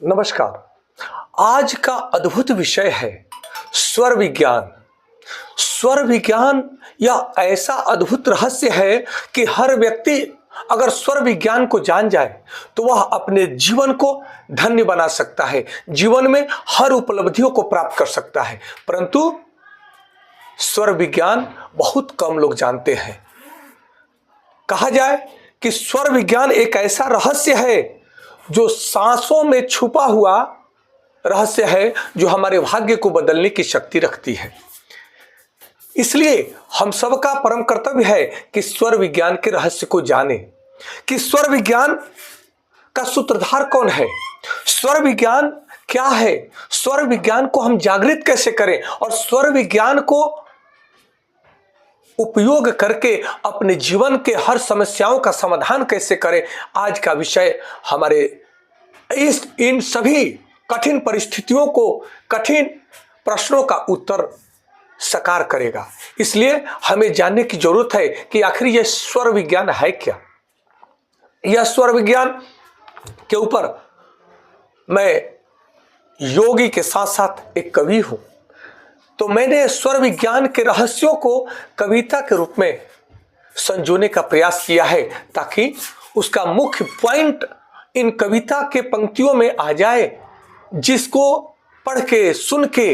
नमस्कार। आज का अद्भुत विषय है स्वर विज्ञान। स्वर विज्ञान यह ऐसा अद्भुत रहस्य है कि हर व्यक्ति अगर स्वर विज्ञान को जान जाए तो वह अपने जीवन को धन्य बना सकता है, जीवन में हर उपलब्धियों को प्राप्त कर सकता है। परंतु स्वर विज्ञान बहुत कम लोग जानते हैं। कहा जाए कि स्वर विज्ञान एक ऐसा रहस्य है जो सांसों में छुपा हुआ रहस्य है, जो हमारे भाग्य को बदलने की शक्ति रखती है। इसलिए हम सबका परम कर्तव्य है कि स्वर विज्ञान के रहस्य को जाने कि स्वर विज्ञान का सूत्रधार कौन है, स्वर विज्ञान क्या है, स्वर विज्ञान को हम जागृत कैसे करें और स्वर विज्ञान को उपयोग करके अपने जीवन के हर समस्याओं का समाधान कैसे करें। आज का विषय हमारे इन सभी कठिन परिस्थितियों को, कठिन प्रश्नों का उत्तर साकार करेगा। इसलिए हमें जानने की जरूरत है कि आखिर यह स्वर विज्ञान है क्या। यह स्वर विज्ञान के ऊपर मैं योगी के साथ साथ एक कवि हूं, तो मैंने स्वर विज्ञान के रहस्यों को कविता के रूप में संजोने का प्रयास किया है, ताकि उसका मुख्य पॉइंट इन कविता के पंक्तियों में आ जाए, जिसको पढ़ के सुन के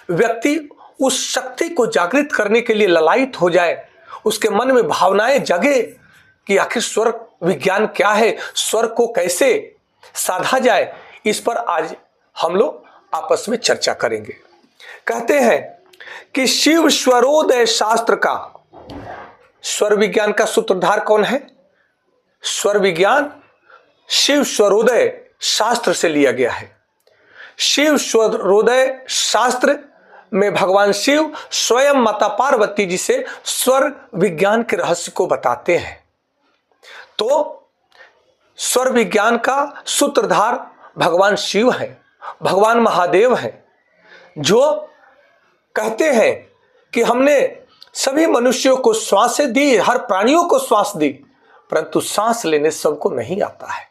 व्यक्ति उस शक्ति को जागृत करने के लिए ललायित हो जाए, उसके मन में भावनाएं जगे कि आखिर स्वर विज्ञान क्या है, स्वर को कैसे साधा जाए। इस पर आज हम लोग आपस में चर्चा करेंगे। कहते हैं कि शिव स्वरोदय शास्त्र का, स्वर विज्ञान का सूत्रधार कौन है? स्वर विज्ञान शिव स्वरोदय शास्त्र से लिया गया है। शिव स्वरोदय शास्त्र में भगवान शिव स्वयं माता पार्वती जी से स्वर विज्ञान के रहस्य को बताते हैं। तो स्वर विज्ञान का सूत्रधार भगवान शिव है, भगवान महादेव है, जो कहते हैं कि हमने सभी मनुष्यों को श्वासें दी, हर प्राणियों को श्वास दी, परंतु सांस लेने सबको नहीं आता है।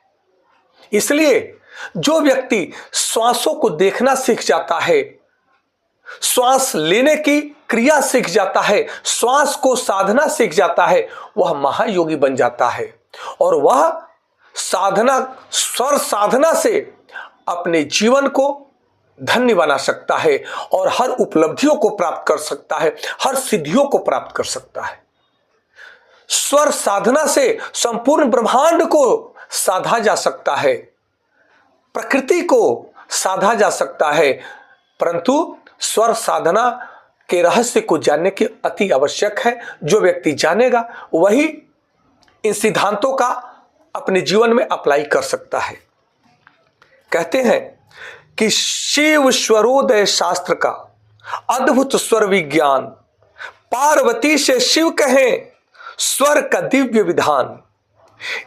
इसलिए जो व्यक्ति श्वासों को देखना सीख जाता है, श्वास लेने की क्रिया सीख जाता है, श्वास को साधना सीख जाता है, वह महायोगी बन जाता है और वह साधना, स्वर साधना से अपने जीवन को धन्य बना सकता है और हर उपलब्धियों को प्राप्त कर सकता है, हर सिद्धियों को प्राप्त कर सकता है। स्वर साधना से संपूर्ण ब्रह्मांड को साधा जा सकता है, प्रकृति को साधा जा सकता है। परंतु स्वर साधना के रहस्य को जानने की अति आवश्यक है। जो व्यक्ति जानेगा वही इन सिद्धांतों का अपने जीवन में अप्लाई कर सकता है। कहते हैं कि शिव स्वरोदय शास्त्र का अद्भुत स्वर विज्ञान, पार्वती से शिव कहें स्वर का दिव्य विधान,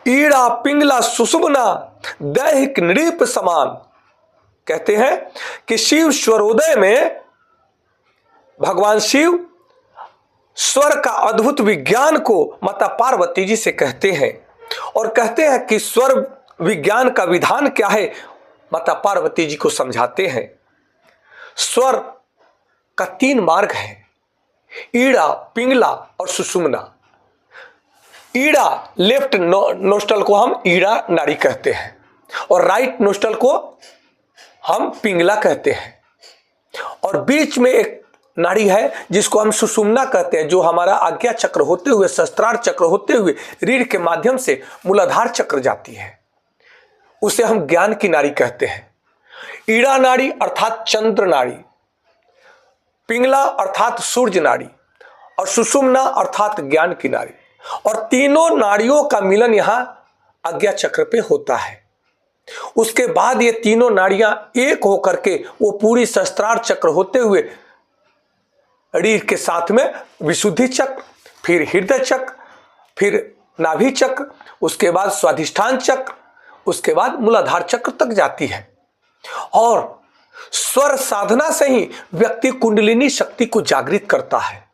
ईड़ा पिंगला सुषुम्ना दैहिक नृप समान। कहते हैं कि शिव स्वरोदय में भगवान शिव स्वर का अद्भुत विज्ञान को माता पार्वती जी से कहते हैं और कहते हैं कि स्वर विज्ञान का विधान क्या है, माता पार्वती जी को समझाते हैं। स्वर का 3 मार्ग है, ईड़ा, पिंगला और सुषुम्ना। ईड़ा, लेफ्ट नोस्ट्रल को हम ईड़ा नाड़ी कहते हैं और राइट नोस्ट्रल को हम पिंगला कहते हैं, और बीच में एक नाड़ी है जिसको हम सुषुम्ना कहते हैं, जो हमारा आज्ञा चक्र होते हुए, सहस्त्रार चक्र होते हुए रीढ़ के माध्यम से मूलाधार चक्र जाती है। उसे हम ज्ञान की नाड़ी कहते हैं। ईड़ा नाड़ी अर्थात चंद्र नाड़ी, पिंगला अर्थात सूर्य नाड़ी और सुषुम्ना अर्थात ज्ञान की नाड़ी। और तीनों नाड़ियों का मिलन यहां आज्ञा चक्र पे होता है। उसके बाद ये तीनों नाड़ियां एक होकर के वो पूरी सहस्त्रार चक्र होते हुए रीढ़ के साथ में विशुद्धि चक्र, फिर हृदय चक्र, फिर नाभि चक्र, उसके बाद स्वाधिष्ठान चक्र, उसके बाद मूलाधार चक्र तक जाती है। और स्वर साधना से ही व्यक्ति कुंडलिनी शक्ति को जागृत करता है।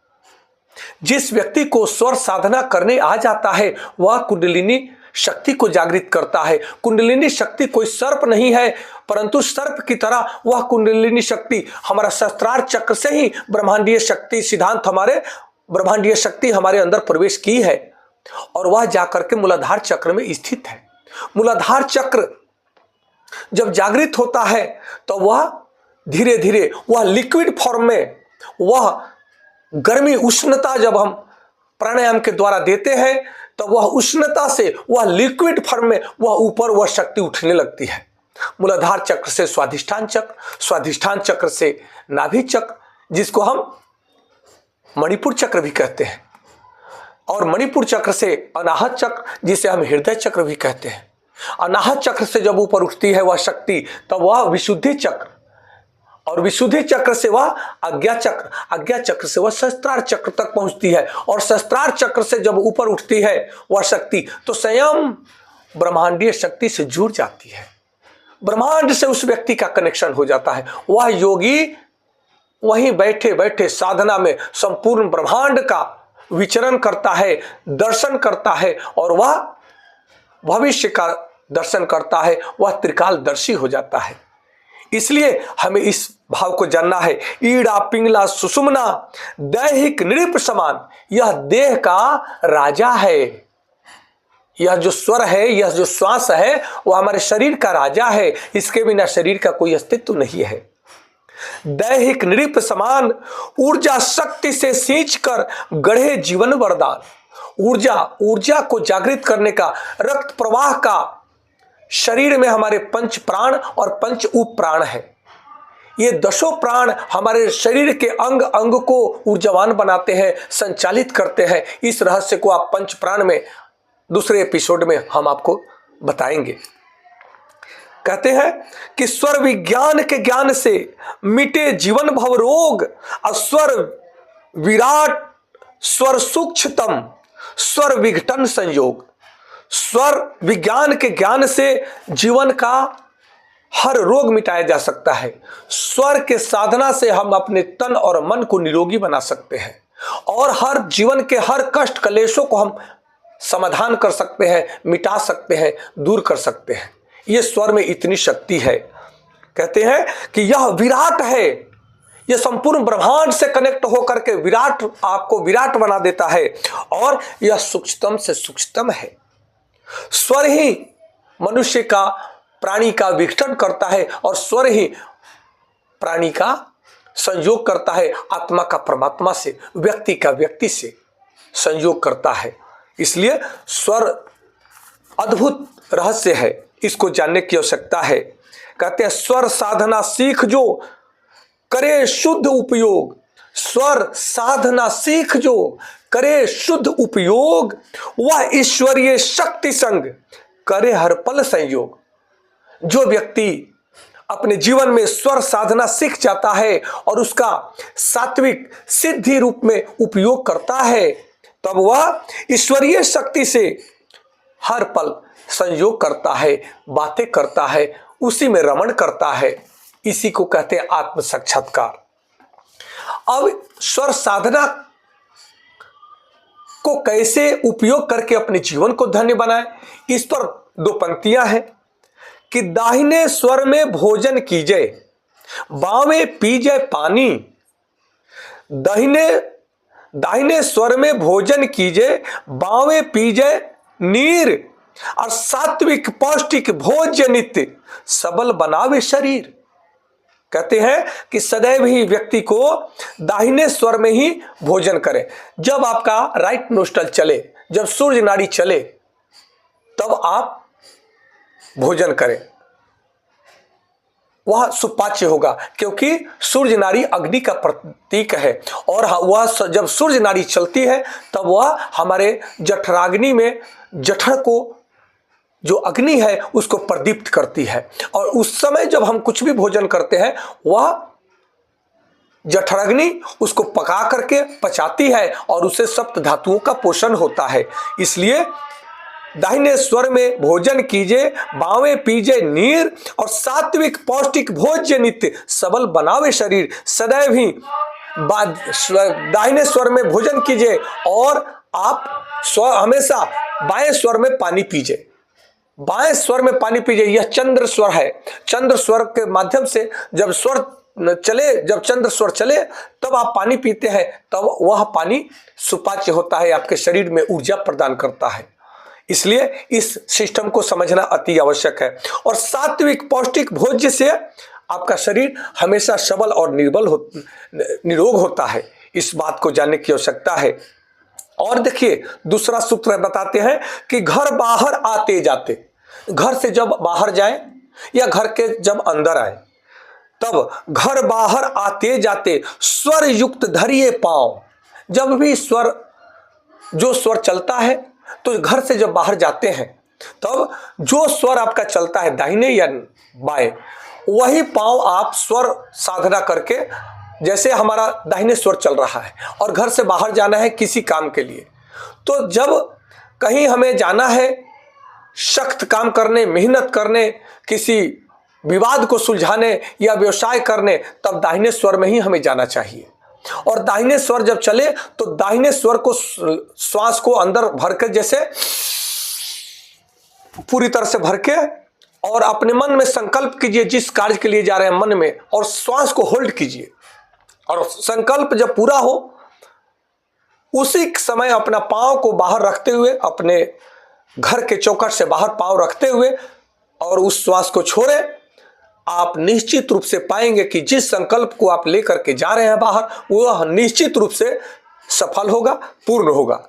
जिस व्यक्ति को स्वर साधना करने आ जाता है वह कुंडलिनी शक्ति को जागृत करता है। कुंडलिनी शक्ति कोई सर्प नहीं है, परंतु सर्प की तरह वह कुंडलिनी शक्ति हमारा सहस्त्रार चक्र से ही ब्रह्मांडीय शक्ति सिद्धांत ब्रह्मांडीय शक्ति हमारे अंदर प्रवेश की है और वह जाकर के मूलाधार चक्र में स्थित है। मूलाधार चक्र जब जागृत होता है तो वह धीरे धीरे वह लिक्विड फॉर्म में, वह गर्मी उष्णता जब हम प्राणायाम के द्वारा देते हैं तो वह उष्णता से वह लिक्विड फॉर्म में वह ऊपर वह शक्ति उठने लगती है। मूलाधार चक्र से स्वाधिष्ठान चक्र, स्वाधिष्ठान चक्र से नाभि चक्र, जिसको हम मणिपुर चक्र भी कहते हैं, और मणिपुर चक्र से अनाहत चक्र, जिसे हम हृदय चक्र भी कहते हैं। अनाहत चक्र से जब ऊपर उठती है वह शक्ति तब वह विशुद्धि चक्र, और विशुद्धि चक्र से वह आज्ञा चक्र, आज्ञा चक्र से वह सहस्त्रार चक्र तक पहुंचती है, और सहस्त्रार चक्र से जब ऊपर उठती है वह शक्ति तो स्वयं ब्रह्मांडीय शक्ति से जुड़ जाती है। ब्रह्मांड से उस व्यक्ति का कनेक्शन हो जाता है। वह योगी वहीं बैठे बैठे साधना में संपूर्ण ब्रह्मांड का विचरण करता है, दर्शन करता है, और वह भविष्य का दर्शन करता है, वह त्रिकालदर्शी हो जाता है। इसलिए हमें इस भाव को जानना है। ईड़ा पिंगला सुषुम्ना दैहिक नृप समान, यह देह का राजा है। यह जो स्वर है, यह जो श्वास है, वह हमारे शरीर का राजा है। इसके बिना शरीर का कोई अस्तित्व नहीं है। दैहिक नृप समान ऊर्जा शक्ति से सींच कर गढ़े जीवन वरदान। ऊर्जा को जागृत करने का, रक्त प्रवाह का शरीर में हमारे पंच प्राण और पंच उप प्राण है। ये दशों प्राण हमारे शरीर के अंग अंग को ऊर्जावान बनाते हैं, संचालित करते हैं। इस रहस्य को आप पंच प्राण में दूसरे एपिसोड में हम आपको बताएंगे। कहते हैं कि स्वर विज्ञान के ज्ञान से मिटे जीवन भव रोग, अस्वर विराट स्वर सूक्ष्मतम स्वर विघटन संयोग। स्वर विज्ञान के ज्ञान से जीवन का हर रोग मिटाया जा सकता है। स्वर के साधना से हम अपने तन और मन को निरोगी बना सकते हैं, और हर जीवन के हर कष्ट क्लेशों को हम समाधान कर सकते हैं, मिटा सकते हैं, दूर कर सकते हैं। ये स्वर में इतनी शक्ति है। कहते हैं कि यह विराट है, यह संपूर्ण ब्रह्मांड से कनेक्ट होकर के विराट, आपको विराट बना देता है, और यह सूक्ष्मतम से सूक्ष्मतम है। स्वर ही मनुष्य का, प्राणी का विघटन करता है, और स्वर ही प्राणी का संयोग करता है, आत्मा का परमात्मा से, व्यक्ति का व्यक्ति से संयोग करता है। इसलिए स्वर अद्भुत रहस्य है, इसको जानने की आवश्यकता है। कहते हैं स्वर साधना सीख जो करे शुद्ध उपयोग, स्वर साधना सीख जो करे शुद्ध उपयोग, वह ईश्वरीय शक्ति संग करे हर पल संयोग। जो व्यक्ति अपने जीवन में स्वर साधना सीख जाता है और उसका सात्विक सिद्धि रूप में उपयोग करता है, तब वह ईश्वरीय शक्ति से हर पल संयोग करता है, बातें करता है, उसी में रमण करता है। इसी को कहते हैं आत्म साक्षात्कार। अब स्वर साधना को कैसे उपयोग करके अपने जीवन को धन्य बनाए, इस पर दो पंक्तियां हैं कि दाहिने स्वर में भोजन कीजिए, बावें पीजिए पानी। दाहिने स्वर में भोजन कीजिए, बावें पीजिए नीर, और सात्विक पौष्टिक भोज्य नित्य सबल बनावे शरीर। कहते हैं कि सदैव ही व्यक्ति को दाहिने स्वर में ही भोजन करें। जब आपका राइट नोस्ट्रल चले, जब सूर्य नाड़ी चले, तब आप भोजन करें, वह सुपाच्य होगा, क्योंकि सूर्य नाड़ी अग्नि का प्रतीक है, और वह जब सूर्य नाड़ी चलती है तब वह हमारे जठराग्नि में, जठर को जो अग्नि है उसको प्रदीप्त करती है, और उस समय जब हम कुछ भी भोजन करते हैं वह जठराग्नि उसको पका करके पचाती है, और उससे सप्त धातुओं का पोषण होता है। इसलिए दाहिने स्वर में भोजन कीजिए, बावें पीजिए नीर, और सात्विक पौष्टिक भोज्य नित्य सबल बनावे शरीर। सदैव ही दाहिने स्वर में भोजन कीजिए और आप हमेशा बाएं स्वर में पानी पीजिए। बाएं स्वर में पानी पीजिए, यह चंद्र स्वर है। चंद्र स्वर के माध्यम से जब चंद्र स्वर चले तब आप पानी पीते हैं, तब वह पानी सुपाच्य होता है, आपके शरीर में ऊर्जा प्रदान करता है। इसलिए इस सिस्टम को समझना अति आवश्यक है। और सात्विक पौष्टिक भोज्य से आपका शरीर हमेशा सबल और निरोग होता है। इस बात को जानने की आवश्यकता है। और देखिए दूसरा सूत्र बताते हैं कि घर बाहर आते जाते, घर से जब बाहर जाए या घर के जब अंदर आए, तब घर बाहर आते जाते स्वर युक्त धरिए पांव। जब भी जो स्वर चलता है, तो घर से जब बाहर जाते हैं तब जो स्वर आपका चलता है दाहिने या बाएं, वही पांव आप स्वर साधना करके, जैसे हमारा दाहिने स्वर चल रहा है और घर से बाहर जाना है किसी काम के लिए, तो जब कहीं हमें जाना है सख्त काम करने, मेहनत करने, किसी विवाद को सुलझाने या व्यवसाय करने, तब दाहिने स्वर में ही हमें जाना चाहिए। और दाहिने स्वर जब चले तो दाहिने स्वर को, श्वास को अंदर भरकर, जैसे पूरी तरह से भर के, और अपने मन में संकल्प कीजिए जिस कार्य के लिए जा रहे हैं मन में, और श्वास को होल्ड कीजिए। और संकल्प जब पूरा हो उसी समय अपना पांव को बाहर रखते हुए, अपने घर के चौखट से बाहर पांव रखते हुए और उस श्वास को छोड़े, आप निश्चित रूप से पाएंगे कि जिस संकल्प को आप लेकर के जा रहे हैं बाहर, वह निश्चित रूप से सफल होगा, पूर्ण होगा।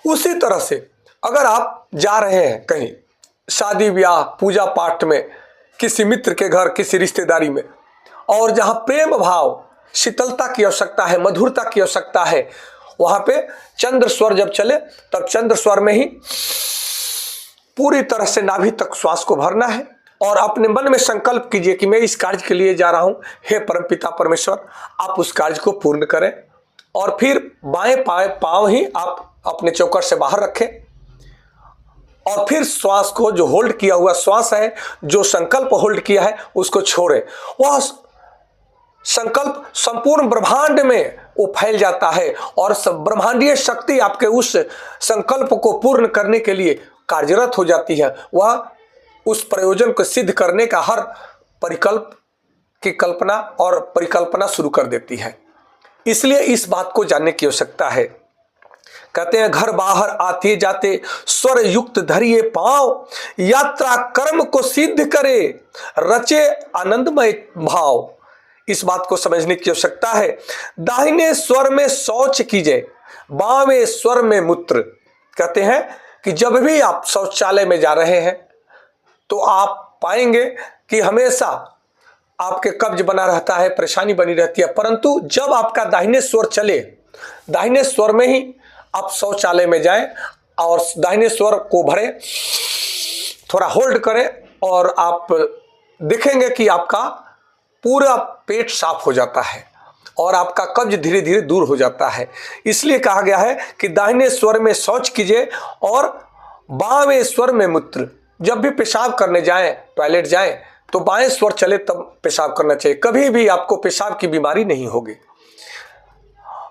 उसी तरह से अगर आप जा रहे हैं कहीं शादी ब्याह पूजा पाठ में, किसी मित्र के घर, किसी रिश्तेदारी में, और जहां प्रेम भाव, शीतलता की आवश्यकता है, मधुरता की आवश्यकता है, वहां पे चंद्र स्वर जब चले तब चंद्र स्वर में ही पूरी तरह से नाभि तक श्वास को भरना है और अपने मन में संकल्प कीजिए कि मैं इस कार्य के लिए जा रहा हूं, हे परमपिता परमेश्वर आप उस कार्य को पूर्ण करें। और फिर बाएं पांव ही आप अपने चौखट से बाहर रखें और फिर श्वास को, जो होल्ड किया हुआ श्वास है, जो संकल्प होल्ड किया है, उसको छोड़े। वह संकल्प संपूर्ण ब्रह्मांड में वो फैल जाता है और सब ब्रह्मांडीय शक्ति आपके उस संकल्प को पूर्ण करने के लिए कार्यरत हो जाती है। वह उस प्रयोजन को सिद्ध करने का हर परिकल्प की कल्पना और परिकल्पना शुरू कर देती है। इसलिए इस बात को जानने की आवश्यकता है। कहते हैं घर बाहर आते जाते स्वर युक्त धरिए पांव, यात्रा कर्म को सिद्ध करे रचे आनंदमय भाव। इस बात को समझने की आवश्यकता है। दाहिने स्वर में शौच कीजिए, बावें स्वर में मूत्र। कहते हैं कि जब भी आप शौचालय में जा रहे हैं तो आप पाएंगे कि हमेशा आपके कब्ज बना रहता है, परेशानी बनी रहती है, परंतु जब आपका दाहिने स्वर चले, दाहिने स्वर में ही आप शौचालय में जाएं और दाहिने स्वर को भरें, थोड़ा होल्ड करें और आप देखेंगे कि आपका पूरा पेट साफ हो जाता है और आपका कब्ज धीरे धीरे दूर हो जाता है। इसलिए कहा गया है कि दाहिने स्वर में शौच कीजिए और बावें स्वर में मूत्र। जब भी पेशाब करने जाएं, टॉयलेट जाएं, तो बाएं स्वर चले तब पेशाब करना चाहिए, कभी भी आपको पेशाब की बीमारी नहीं होगी।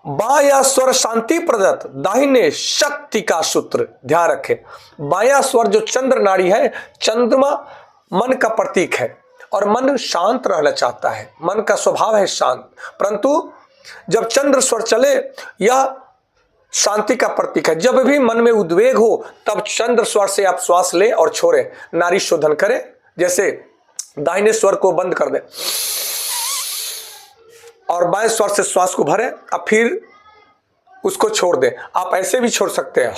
बायां स्वर शांति प्रदत्त, दाहिने शक्ति का सूत्र। ध्यान रखें, बायां स्वर जो चंद्र नाड़ी है, चंद्रमा मन का प्रतीक है और मन शांत रहना चाहता है, मन का स्वभाव है शांत, परंतु जब चंद्र स्वर चले यह शांति का प्रतीक है। जब भी मन में उद्वेग हो तब चंद्र स्वर से आप श्वास लें और छोड़ें, नाड़ी शोधन करें। जैसे दाहिने स्वर को बंद कर दें और बाएं स्वर से श्वास को भरें, अब फिर उसको छोड़ दें। आप ऐसे भी छोड़ सकते हैं,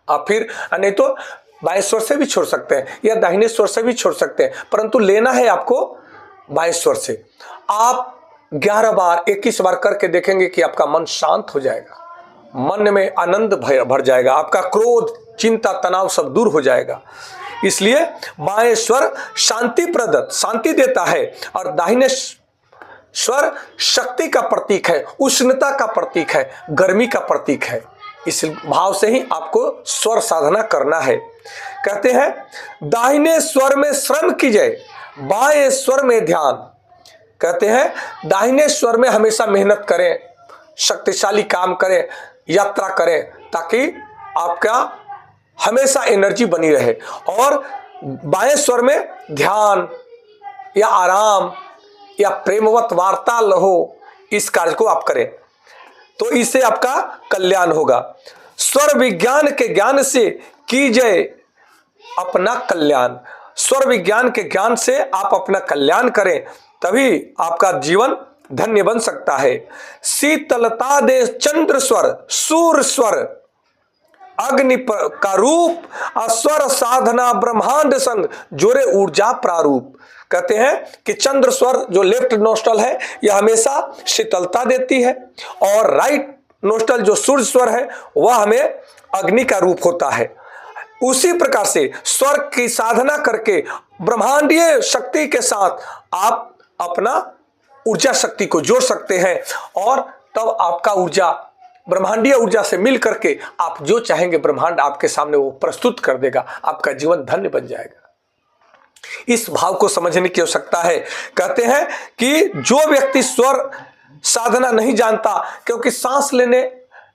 आप फिर नहीं तो बाएं स्वर से भी छोड़ सकते हैं या दाहिने स्वर से भी छोड़ सकते हैं, परंतु लेना है आपको बाएं स्वर से। आप 11 बार 21 बार करके देखेंगे कि आपका मन शांत हो जाएगा, मन में आनंद भर जाएगा, आपका क्रोध चिंता तनाव सब दूर हो जाएगा। इसलिए बाएं स्वर शांति प्रदत्त, शांति देता है, और दाहिने स्वर शक्ति का प्रतीक है, उष्णता का प्रतीक है, गर्मी का प्रतीक है। इस भाव से ही आपको स्वर साधना करना है। कहते हैं दाहिने स्वर में श्रम कीजिए, बाएं स्वर में ध्यान। कहते हैं दाहिने स्वर में हमेशा मेहनत करें, शक्तिशाली काम करें, यात्रा करें, ताकि आपका हमेशा एनर्जी बनी रहे। और बाएं स्वर में ध्यान या आराम या प्रेमवत वार्तालाप हो, इस कार्य को आप करें तो इससे आपका कल्याण होगा। स्वर विज्ञान के ज्ञान से कीजिए अपना कल्याण। स्वर विज्ञान के ज्ञान से आप अपना कल्याण करें, तभी आपका जीवन धन्य बन सकता है। शीतलता दे चंद्र स्वर, सूर्य स्वर, अग्नि का रूप, अस्वर साधना ब्रह्मांड संग, जोरे ऊर्जा प्रारूप। कहते हैं कि चंद्र स्वर जो लेफ्ट नोस्ट्रल है यह हमेशा शीतलता देती है, और राइट नोस्ट्रल जो सूर्य स्वर है वह हमें अग्नि का रूप होता है। उसी प्रकार से स्वर की साधना करके ब्रह्मांडीय शक्ति के साथ आप अपना ऊर्जा शक्ति को जोड़ सकते हैं, और तब आपका ऊर्जा ब्रह्मांडीय ऊर्जा से मिल करके आप जो चाहेंगे ब्रह्मांड आपके सामने वो प्रस्तुत कर देगा। आपका जीवन धन्य बन जाएगा। इस भाव को समझने की आवश्यकता है। कहते हैं कि जो व्यक्ति स्वर साधना नहीं जानता, क्योंकि सांस लेने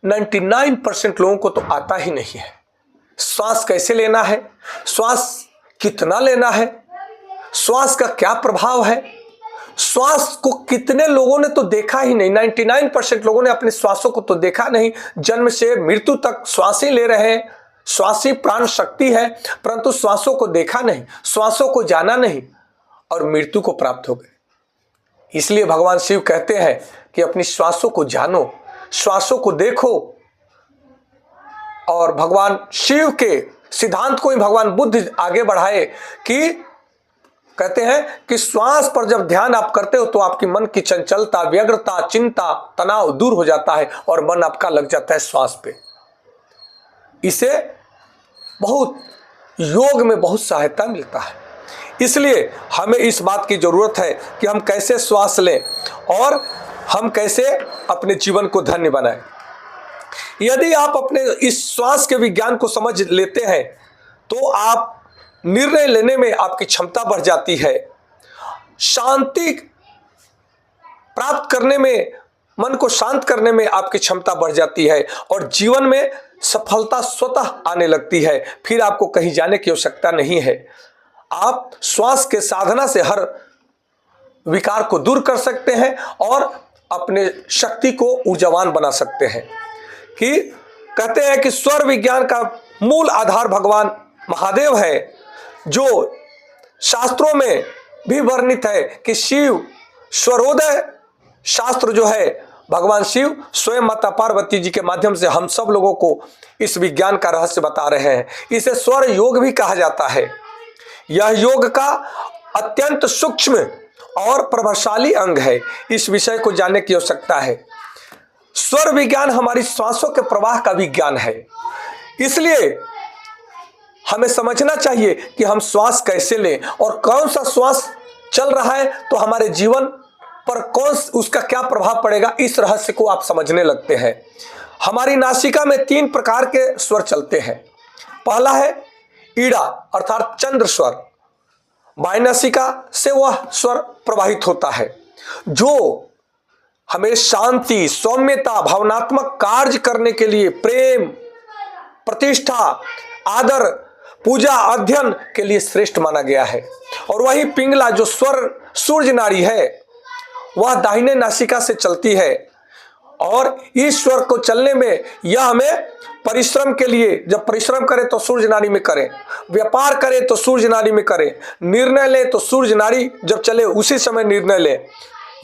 99% लोगों को तो आता ही नहीं है। श्वास कैसे लेना है, श्वास कितना लेना है, श्वास का क्या प्रभाव है, श्वास को कितने लोगों ने तो देखा ही नहीं। 99% लोगों ने अपने श्वासों को तो देखा नहीं। जन्म से मृत्यु तक श्वास ही ले रहे हैं, श्वास ही प्राण शक्ति है, परंतु श्वासों को देखा नहीं, श्वासों को जाना नहीं, और मृत्यु को प्राप्त हो गए। इसलिए भगवान शिव कहते हैं कि अपनी श्वासों को जानो, श्वासों को देखो। और भगवान शिव के सिद्धांत को ही भगवान बुद्ध आगे बढ़ाए कि कहते हैं कि श्वास पर जब ध्यान आप करते हो तो आपकी मन की चंचलता, व्यग्रता, चिंता, तनाव दूर हो जाता है और मन आपका लग जाता है श्वास पे। इसे बहुत योग में बहुत सहायता मिलता है। इसलिए हमें इस बात की जरूरत है कि हम कैसे श्वास लें और हम कैसे अपने जीवन को धन्य बनाएं। यदि आप अपने इस श्वास के विज्ञान को समझ लेते हैं तो आप निर्णय लेने में आपकी क्षमता बढ़ जाती है, शांति प्राप्त करने में, मन को शांत करने में आपकी क्षमता बढ़ जाती है, और जीवन में सफलता स्वतः आने लगती है। फिर आपको कहीं जाने की आवश्यकता नहीं है। आप श्वास के साधना से हर विकार को दूर कर सकते हैं और अपने शक्ति को ऊर्जावान बना सकते हैं। कि कहते हैं कि स्वर विज्ञान का मूल आधार भगवान महादेव है, जो शास्त्रों में भी वर्णित है कि शिव स्वरोदय शास्त्र जो है, भगवान शिव स्वयं माता पार्वती जी के माध्यम से हम सब लोगों को इस विज्ञान का रहस्य बता रहे हैं। इसे स्वर योग भी कहा जाता है। यह योग का अत्यंत सूक्ष्म और प्रभावशाली अंग है। इस विषय को जानने की आवश्यकता है। स्वर विज्ञान हमारी श्वासों के प्रवाह का विज्ञान है। इसलिए हमें समझना चाहिए कि हम श्वास कैसे लें और कौन सा श्वास चल रहा है तो हमारे जीवन पर कौन उसका क्या प्रभाव पड़ेगा। इस रहस्य को आप समझने लगते हैं। हमारी नासिका में 3 प्रकार के स्वर चलते हैं। पहला है ईड़ा अर्थात चंद्र स्वर। बाएं नासिका से वह स्वर प्रवाहित होता है जो हमें शांति, सौम्यता, भावनात्मक कार्य करने के लिए, प्रेम, प्रतिष्ठा, आदर, पूजा, अध्ययन के लिए श्रेष्ठ माना गया है। और वही पिंगला जो स्वर सूर्य नाड़ी है वह दाहिने नासिका से चलती है, और इस स्वर को चलने में यह हमें परिश्रम के लिए, जब परिश्रम करें तो सूर्य नाड़ी में करें, व्यापार करें तो सूर्य नाड़ी में करें, निर्णय लें तो सूर्य नाड़ी जब चले उसी समय निर्णय लें।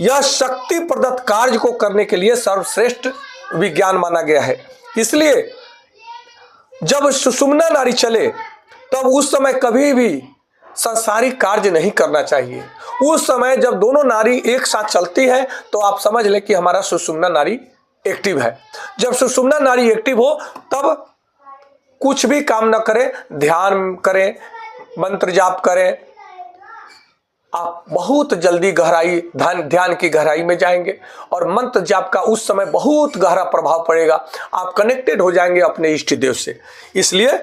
यह शक्ति प्रदत्त कार्य को करने के लिए सर्वश्रेष्ठ विज्ञान माना गया है। इसलिए जब सुषुम्ना नाड़ी चले तब उस समय कभी भी सांसारिक कार्य नहीं करना चाहिए। उस समय जब दोनों नाड़ी एक साथ चलती है तो आप समझ लें कि हमारा सुषुम्ना नाड़ी एक्टिव है। जब सुषुम्ना नाड़ी एक्टिव हो तब कुछ भी काम न करें, ध्यान करें, मंत्र जाप करें, आप बहुत जल्दी गहराई ध्यान की गहराई में जाएंगे और मंत्र जाप का उस समय बहुत गहरा प्रभाव पड़ेगा। आप कनेक्टेड हो जाएंगे अपने इष्ट देव से। इसलिए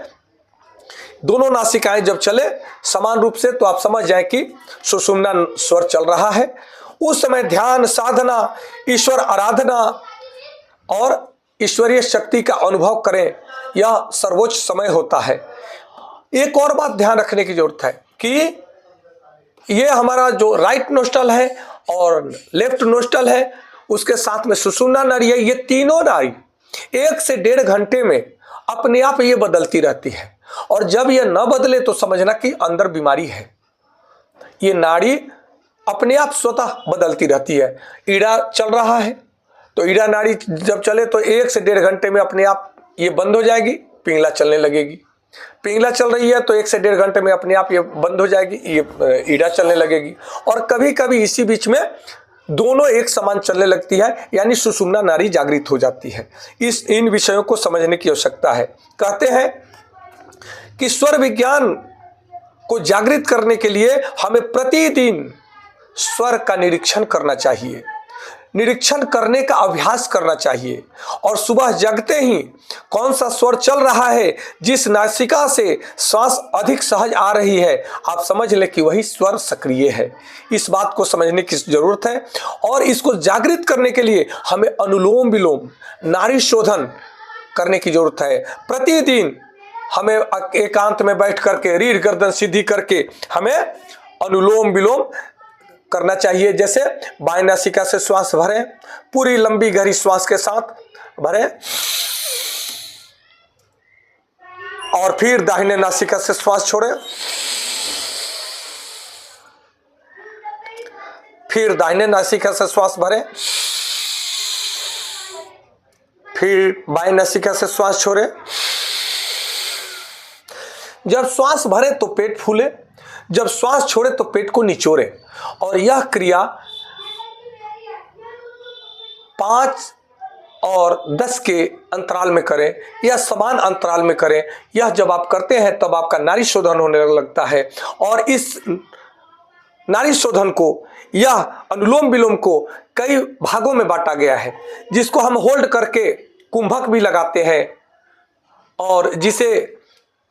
दोनों नासिकाएं जब चले समान रूप से तो आप समझ जाएं कि सुषुम्ना स्वर चल रहा है उस समय ध्यान साधना, ईश्वर आराधना और ईश्वरीय शक्ति का अनुभव करें, यह सर्वोच्च समय होता है। एक और बात ध्यान रखने की जरूरत है कि ये हमारा जो राइट नोस्ट्रल है और लेफ्ट नोस्ट्रल है, उसके साथ में सुषुम्ना नाड़ी है, ये तीनों नाड़ी 1 से 1.5 घंटे में अपने आप ये बदलती रहती है। और जब ये न बदले तो समझना कि अंदर बीमारी है। ये नाड़ी अपने आप स्वतः बदलती रहती है। ईड़ा चल रहा है तो ईड़ा नाड़ी जब चले तो 1 से 1.5 घंटे में अपने आप ये बंद हो जाएगी, पिंगला चलने लगेगी। पिंगला चल रही है तो 1 से 1.5 घंटे में अपने आप ये बंद हो जाएगी, ये ईड़ा चलने लगेगी। और कभी कभी इसी बीच में दोनों एक समान चलने लगती है, यानी सुषुम्ना नाड़ी जागृत हो जाती है। इन विषयों को समझने की आवश्यकता है। कहते हैं कि स्वर विज्ञान को जागृत करने के लिए हमें प्रतिदिन स्वर का निरीक्षण करना चाहिए, निरीक्षण करने का अभ्यास करना चाहिए। और सुबह जगते ही कौन सा स्वर चल रहा है, जिस नासिका से श्वास अधिक सहज आ रही है, आप समझ लें कि वही स्वर सक्रिय है। इस बात को समझने की जरूरत है। और इसको जागृत करने के लिए हमें अनुलोम विलोम, नाड़ी शोधन करने की जरूरत है। प्रतिदिन हमें एकांत में बैठ करके रीढ़ गर्दन सीधी करके हमें अनुलोम विलोम करना चाहिए। जैसे बाएं नासिका से श्वास भरें, पूरी लंबी गहरी श्वास के साथ भरें, और फिर दाहिने नासिका से श्वास छोड़ें, फिर दाहिने नासिका से श्वास भरें, फिर बाएं नासिका से श्वास छोड़ें। जब श्वास भरे तो पेट फूले, जब श्वास छोड़े तो पेट को निचोड़े। और यह क्रिया 5 और 10 के अंतराल में करें या समान अंतराल में करें। यह जब आप करते हैं तब आपका नाड़ी शोधन होने लगता है। और इस नाड़ी शोधन को, यह अनुलोम विलोम को कई भागों में बांटा गया है, जिसको हम होल्ड करके कुंभक भी लगाते हैं, और जिसे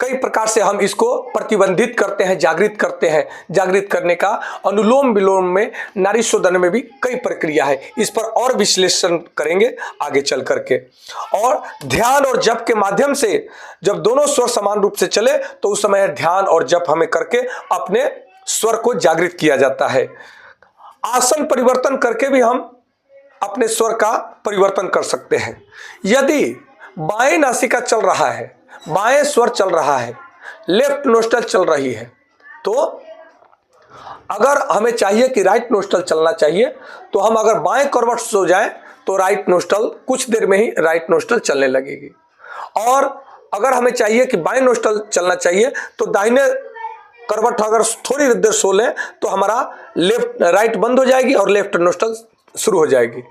कई प्रकार से हम इसको प्रतिबंधित करते हैं, जागृत करते हैं। जागृत करने का अनुलोम विलोम में, नाड़ी शोधन में भी कई प्रक्रिया है। इस पर और विश्लेषण करेंगे आगे चल करके। और ध्यान और जप के माध्यम से जब दोनों स्वर समान रूप से चले तो उस समय ध्यान और जप हमें करके अपने स्वर को जागृत किया जाता है। आसन परिवर्तन करके भी हम अपने स्वर का परिवर्तन कर सकते हैं। यदि बाएं नासिका चल रहा है, बाएं स्वर चल रहा है, लेफ्ट नोस्ट्रल चल रही है, तो अगर हमें चाहिए कि राइट नोस्ट्रल चलना चाहिए, तो हम अगर बाएं करवट सो जाएं तो राइट नोस्ट्रल कुछ देर में ही राइट नोस्ट्रल चलने लगेगी। और अगर हमें चाहिए कि बाएं नोस्ट्रल चलना चाहिए तो दाहिने करवट अगर थोड़ी देर सो लें तो हमारा राइट बंद हो जाएगी और लेफ्ट नोस्ट्रल शुरू हो जाएगी।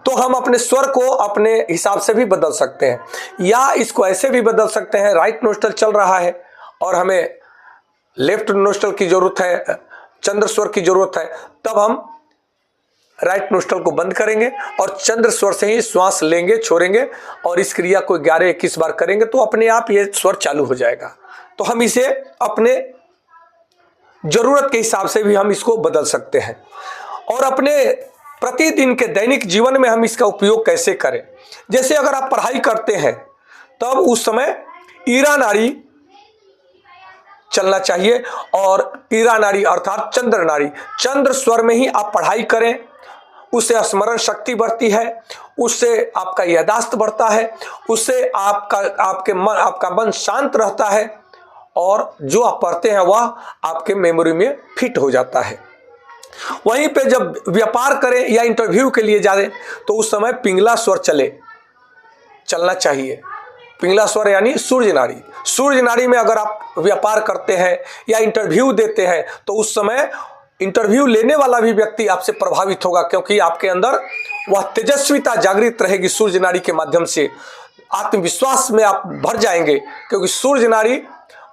तो हम अपने स्वर को अपने हिसाब से भी बदल सकते हैं, या इसको ऐसे भी बदल सकते हैं, राइट नोस्ट्रल चल रहा है और हमें लेफ्ट नोस्ट्रल की जरूरत है, चंद्र स्वर की जरूरत है, तब हम राइट नोस्ट्रल को बंद करेंगे और चंद्र स्वर से ही श्वास लेंगे, छोड़ेंगे, और इस क्रिया को 11-21 बार करेंगे तो अपने आप ये स्वर चालू हो जाएगा। तो हम इसे अपने जरूरत के हिसाब से भी हम इसको बदल सकते हैं। और अपने प्रतिदिन के दैनिक जीवन में हम इसका उपयोग कैसे करें, जैसे अगर आप पढ़ाई करते हैं तब उस समय ईरा नाड़ी चलना चाहिए, और ईरा नाड़ी अर्थात चंद्र नाड़ी, चंद्र स्वर में ही आप पढ़ाई करें। उससे स्मरण शक्ति बढ़ती है, उससे आपका याददाश्त बढ़ता है, उससे आपका मन शांत रहता है, और जो आप पढ़ते हैं वह आपके मेमोरी में फिट हो जाता है। वहीं पे जब व्यापार करें या इंटरव्यू के लिए जाएं तो उस समय पिंगला स्वर चलना चाहिए। पिंगला स्वर यानी सूर्य नाड़ी। सूर्य नाड़ी में अगर आप व्यापार करते हैं या इंटरव्यू देते हैं तो उस समय इंटरव्यू लेने वाला भी व्यक्ति आपसे प्रभावित होगा, क्योंकि आपके अंदर वह तेजस्विता जागृत रहेगी। सूर्य नाड़ी के माध्यम से आत्मविश्वास में आप भर जाएंगे, क्योंकि सूर्य नाड़ी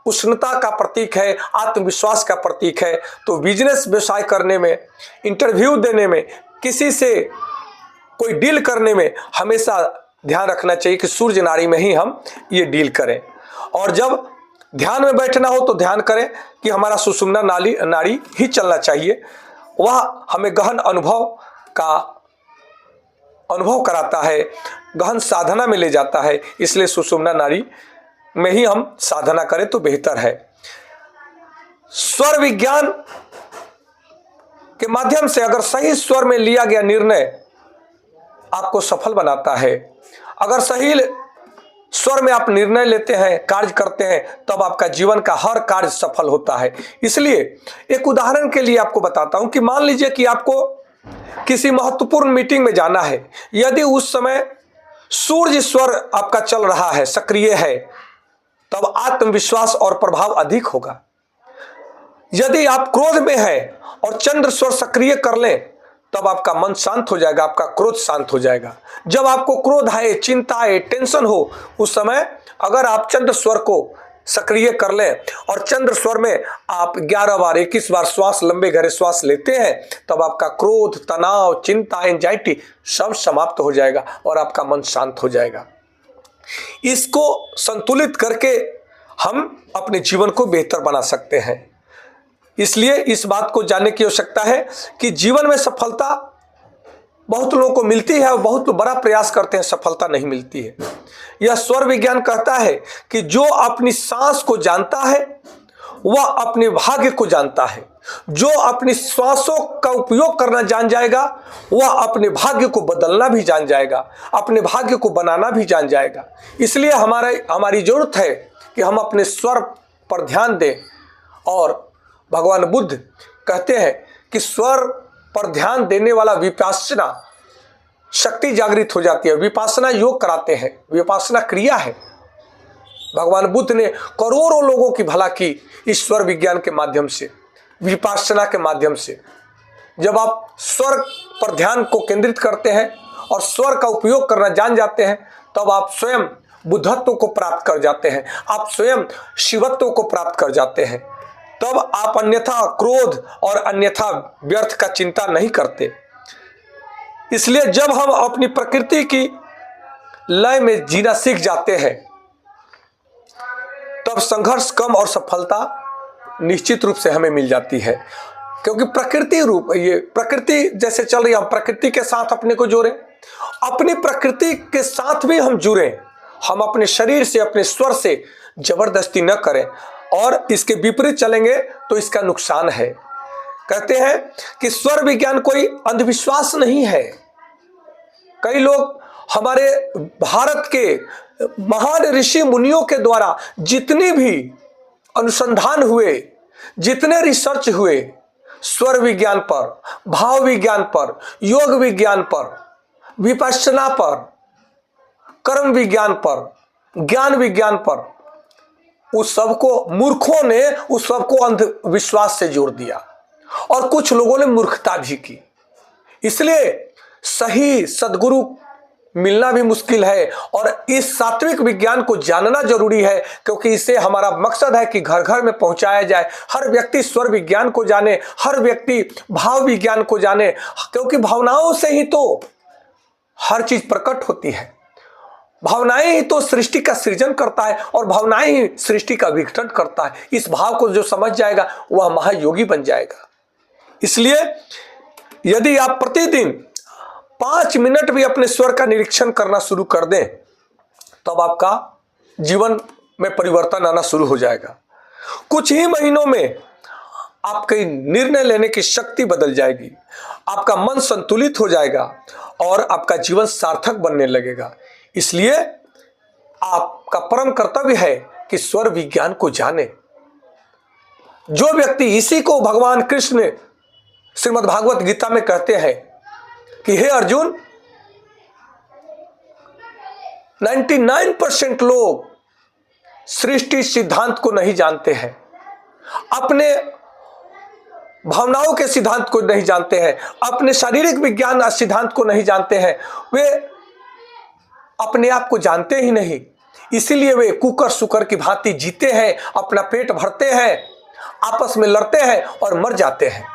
उष्णता का प्रतीक है, आत्मविश्वास का प्रतीक है। तो बिजनेस व्यवसाय करने में, इंटरव्यू देने में, किसी से कोई डील करने में हमेशा ध्यान रखना चाहिए कि सूर्य नाड़ी में ही हम ये डील करें। और जब ध्यान में बैठना हो तो ध्यान करें कि हमारा सुषुम्ना नाड़ी ही चलना चाहिए। वह हमें गहन अनुभव कराता है, गहन साधना में ले जाता है। इसलिए सुषुम्ना नाड़ी में ही हम साधना करें तो बेहतर है। स्वर विज्ञान के माध्यम से अगर सही स्वर में लिया गया निर्णय आपको सफल बनाता है, अगर सही स्वर में आप निर्णय लेते हैं, कार्य करते हैं, तब आपका जीवन का हर कार्य सफल होता है। इसलिए एक उदाहरण के लिए आपको बताता हूं कि मान लीजिए कि आपको किसी महत्वपूर्ण मीटिंग में जाना है। यदि उस समय सूर्य स्वर आपका चल रहा है, सक्रिय है, तब आत्मविश्वास और प्रभाव अधिक होगा। यदि आप क्रोध में हैं और चंद्र स्वर सक्रिय कर लें, तब आपका मन शांत हो जाएगा, आपका क्रोध शांत हो जाएगा। जब आपको क्रोध आए, चिंता आए, टेंशन हो, उस समय अगर आप चंद्र स्वर को सक्रिय कर लें और चंद्र स्वर में आप 11 बार 21 बार श्वास, लंबे गहरे श्वास लेते हैं, तब आपका क्रोध, तनाव, चिंता, एंजाइटी सब समाप्त हो जाएगा और आपका मन शांत हो जाएगा। इसको संतुलित करके हम अपने जीवन को बेहतर बना सकते हैं। इसलिए इस बात को जानने की आवश्यकता है कि जीवन में सफलता बहुत लोगों को मिलती है और बहुत लोग बड़ा प्रयास करते हैं, सफलता नहीं मिलती है। यह स्वर विज्ञान कहता है कि जो अपनी सांस को जानता है वह अपने भाग्य को जानता है। जो अपनी सांसों का उपयोग करना जान जाएगा वह अपने भाग्य को बदलना भी जान जाएगा, अपने भाग्य को बनाना भी जान जाएगा। इसलिए हमारी जरूरत है कि हम अपने स्वर पर ध्यान दें। और भगवान बुद्ध कहते हैं कि स्वर पर ध्यान देने वाला विपासना शक्ति जागृत हो जाती है। विपासना योग कराते हैं, विपासना क्रिया है। भगवान बुद्ध ने करोड़ों लोगों की भला की इस स्वर विज्ञान के माध्यम से, विपासना के माध्यम से। जब आप स्वर पर ध्यान को केंद्रित करते हैं और स्वर का उपयोग करना जान जाते हैं, तब आप स्वयं बुद्धत्व को प्राप्त कर जाते हैं, आप स्वयं शिवत्व को प्राप्त कर जाते हैं। तब आप अन्यथा क्रोध और अन्यथा व्यर्थ का चिंता नहीं करते। इसलिए जब हम अपनी प्रकृति की लय में जीना सीख जाते हैं, तब संघर्ष कम और सफलता निश्चित रूप से हमें मिल जाती है। क्योंकि प्रकृति जैसे चल रही है, हम प्रकृति के साथ अपने को जोड़ें, अपनी प्रकृति के साथ भी हम जुड़ें। हम अपने शरीर से, अपने स्वर से जबरदस्ती न करें और इसके विपरीत चलेंगे तो इसका नुकसान है। कहते हैं कि स्वर विज्ञान कोई अंधविश्वास नहीं है। कई लोग हमारे भारत के महान ऋषि मुनियों के द्वारा जितने भी अनुसंधान हुए, जितने रिसर्च हुए स्वर विज्ञान पर, भाव विज्ञान पर, योग विज्ञान पर, विपश्यना पर, कर्म विज्ञान पर, ज्ञान विज्ञान पर, उस सबको मूर्खों ने उस सबको अंधविश्वास से जोड़ दिया और कुछ लोगों ने मूर्खता भी की। इसलिए सही सद्गुरु मिलना भी मुश्किल है और इस सात्विक विज्ञान को जानना जरूरी है, क्योंकि इससे हमारा मकसद है कि घर घर में पहुंचाया जाए। हर व्यक्ति स्वर विज्ञान को जाने, हर व्यक्ति भाव विज्ञान को जाने, क्योंकि भावनाओं से ही तो हर चीज प्रकट होती है। भावनाएं ही तो सृष्टि का सृजन करता है और भावनाएं ही सृष्टि का विघटन करता है। इस भाव को जो समझ जाएगा वह महायोगी बन जाएगा। इसलिए यदि आप प्रतिदिन 5 मिनट भी अपने स्वर का निरीक्षण करना शुरू कर दें, तब आपका जीवन में परिवर्तन आना शुरू हो जाएगा। कुछ ही महीनों में आपके निर्णय लेने की शक्ति बदल जाएगी, आपका मन संतुलित हो जाएगा और आपका जीवन सार्थक बनने लगेगा। इसलिए आपका परम कर्तव्य है कि स्वर विज्ञान को जाने। जो व्यक्ति, इसी को भगवान कृष्ण श्रीमद् भागवत गीता में कहते हैं कि हे अर्जुन, 99% लोग सृष्टि सिद्धांत को नहीं जानते हैं, अपने भावनाओं के सिद्धांत को नहीं जानते हैं, अपने शारीरिक विज्ञान सिद्धांत को नहीं जानते हैं, वे अपने आप को जानते ही नहीं। इसीलिए वे कुकर सुकर की भांति जीते हैं, अपना पेट भरते हैं, आपस में लड़ते हैं और मर जाते हैं।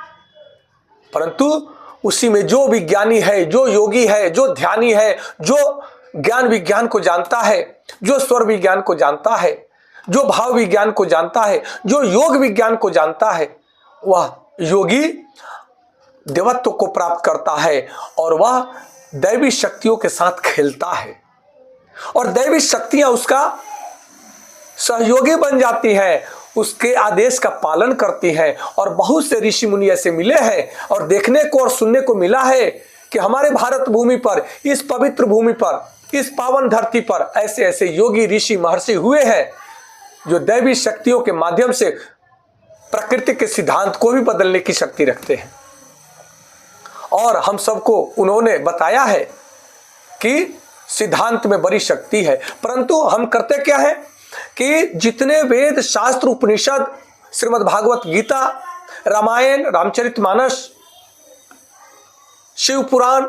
परंतु उसी में जो विज्ञानी है, जो योगी है, जो ध्यानी है, जो ज्ञान विज्ञान को जानता है, जो स्वर विज्ञान को जानता है, जो भाव विज्ञान को जानता है, जो योग विज्ञान को जानता है, वह योगी देवत्व को प्राप्त करता है और वह दैवी शक्तियों के साथ खेलता है और दैवी शक्तियां उसका सहयोगी बन जाती हैं, उसके आदेश का पालन करती हैं। और बहुत से ऋषि मुनि ऐसे मिले हैं और देखने को और सुनने को मिला है कि हमारे भारत भूमि पर, इस पवित्र भूमि पर, इस पावन धरती पर ऐसे ऐसे योगी ऋषि महर्षि हुए हैं जो दैवी शक्तियों के माध्यम से प्रकृति के सिद्धांत को भी बदलने की शक्ति रखते हैं। और हम सबको उन्होंने बताया है कि सिद्धांत में बड़ी शक्ति है, परंतु हम करते क्या है कि जितने वेद शास्त्र उपनिषद, श्रीमद् भागवत गीता, रामायण, रामचरितमानस, शिव पुराण,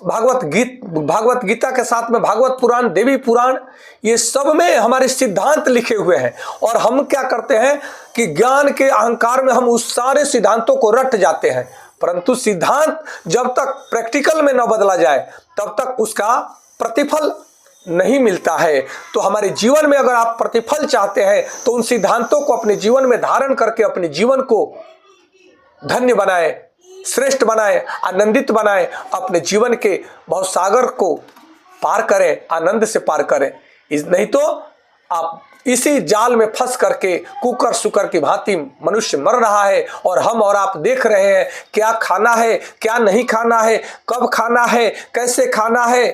भागवत गीता के साथ में भागवत पुराण, देवी पुराण, ये सब में हमारे सिद्धांत लिखे हुए हैं। और हम क्या करते हैं कि ज्ञान के अहंकार में हम उस सारे सिद्धांतों को रट जाते हैं, परंतु सिद्धांत जब तक प्रैक्टिकल में न बदला जाए तब तक उसका प्रतिफल नहीं मिलता है। तो हमारे जीवन में अगर आप प्रतिफल चाहते हैं तो उन सिद्धांतों को अपने जीवन में धारण करके अपने जीवन को धन्य बनाएं, श्रेष्ठ बनाएं, आनंदित बनाएं, अपने जीवन के भवसागर को पार करें, आनंद से पार करें। नहीं तो आप इसी जाल में फंस करके कुकर सुकर की भांति मनुष्य मर रहा है और हम और आप देख रहे हैं क्या खाना है, क्या नहीं खाना है, कब खाना है, कैसे खाना है,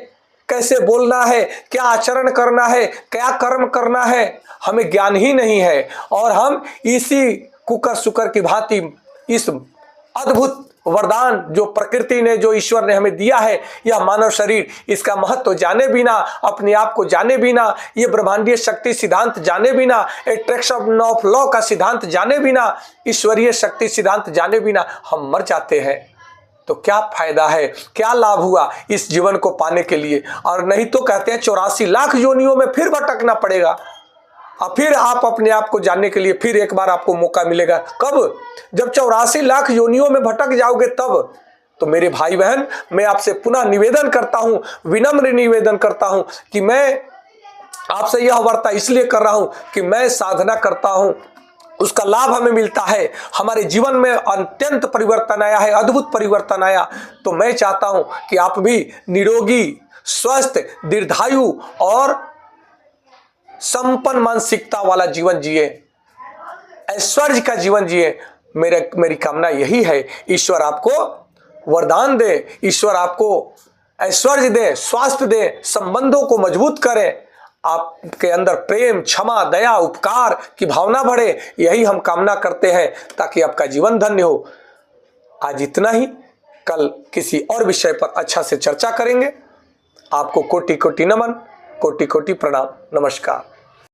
कैसे बोलना है, क्या आचरण करना है, क्या कर्म करना है, हमें ज्ञान ही नहीं है। और हम इसी कुकर सुकर की भांति इस अद्भुत वरदान जो प्रकृति ने, जो ईश्वर ने हमें दिया है, यह मानव शरीर, इसका महत्व जाने बिना, अपने आप को जाने बिना, ये ब्रह्मांडीय शक्ति सिद्धांत जाने बिना, अट्रैक्शन ऑफ लॉ का सिद्धांत जाने बिना, ईश्वरीय शक्ति सिद्धांत जाने बिना हम मर जाते हैं। तो क्या फायदा है, क्या लाभ हुआ इस जीवन को पाने के लिए? और नहीं तो कहते हैं 84 लाख योनियों में फिर भटकना पड़ेगा और फिर आप अपने आप को जानने के लिए फिर एक बार आपको मौका मिलेगा। कब? जब 84 लाख योनियों में भटक जाओगे तब। तो मेरे भाई बहन, मैं आपसे पुनः निवेदन करता हूं, विनम्र निवेदन करता हूं कि मैं आपसे यह वार्ता इसलिए कर रहा हूं कि मैं साधना करता हूं, उसका लाभ हमें मिलता है, हमारे जीवन में अत्यंत परिवर्तन आया है, अद्भुत परिवर्तन आया। तो मैं चाहता हूं कि आप भी निरोगी, स्वस्थ, दीर्घायु और संपन्न मानसिकता वाला जीवन जिए, ऐश्वर्य का जीवन जिए। मेरी कामना यही है। ईश्वर आपको वरदान दे, ईश्वर आपको ऐश्वर्य दे, स्वास्थ्य दे, संबंधों को मजबूत करे, आपके अंदर प्रेम, क्षमा, दया, उपकार की भावना बढ़े। यही हम कामना करते हैं ताकि आपका जीवन धन्य हो। आज इतना ही, कल किसी और विषय पर अच्छा से चर्चा करेंगे। आपको कोटि कोटि नमन, कोटि कोटि प्रणाम, नमस्कार।